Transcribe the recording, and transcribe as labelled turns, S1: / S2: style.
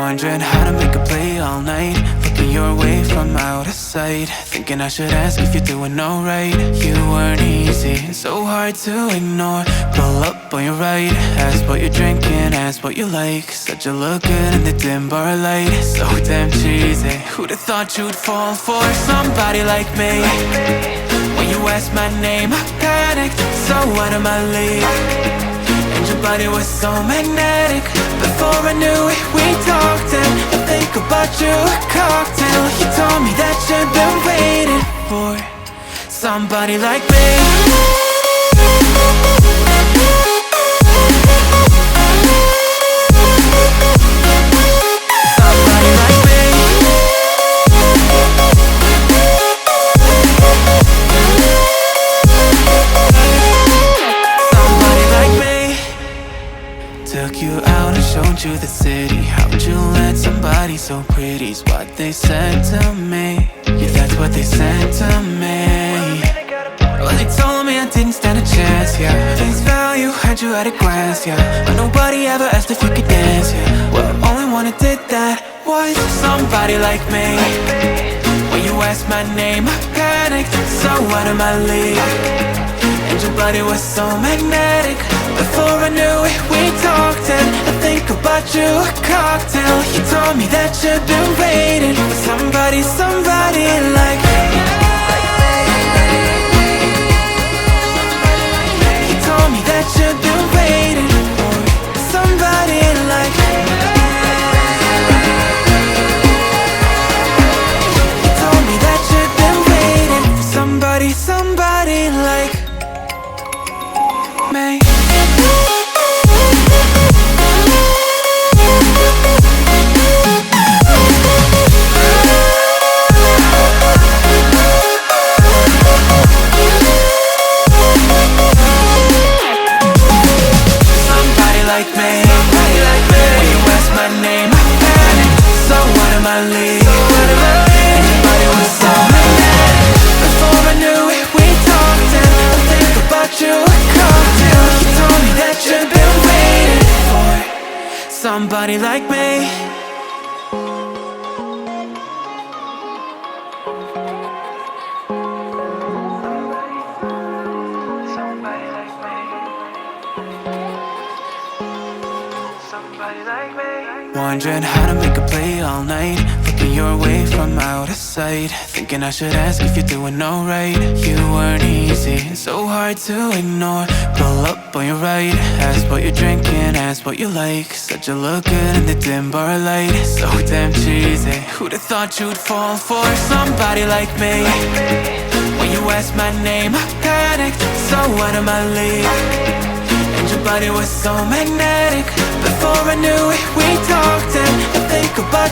S1: Wondering how to make a play all night, looking your way from out of sight, thinking I should ask if you're doing alright. You weren't easy, so hard to ignore. Pull up on your right, ask what you're drinking, ask what you like. Said you look good in the dim bar light, so damn cheesy. Who'd have thought you'd fall for somebody like me? When you asked my name, I panicked, so out of my league. And your body was so magnetic. Before I knew it, we talked, and I think about you a cocktail. You told me that you've been waiting for somebody like me. Took you out and showed you the city. How'd you let somebody so pretty's what they said to me? Yeah, that's what they said to me. Well, they told me I didn't stand a chance, yeah. Face value, had you at a glance, yeah. But nobody ever asked if you could dance, yeah. Well, only one who did that was somebody like me. When you asked my name, I panicked, so out of my league. And your body was so magnetic. Before I knew it, we talked, and I think about you a cocktail. You told me that you've been waiting for somebody like me. You told me that you've been waiting for somebody like me. You told me that you've been waiting for somebody like me. Somebody like me. Somebody like me. Somebody like me. Wondering how to make a play all night, looking your way from out of sight, thinking I should ask if you're doing alright. You weren't easy, so hard to ignore. Pull up on your right, ask what you're drinking, ask what you like. Said you look good in the dim bar light, so damn cheesy. Who'd have thought you'd fall for somebody like me? When you asked my name, I panicked, so out of my league. And your body was so magnetic. Before I knew it, we talked, and I think about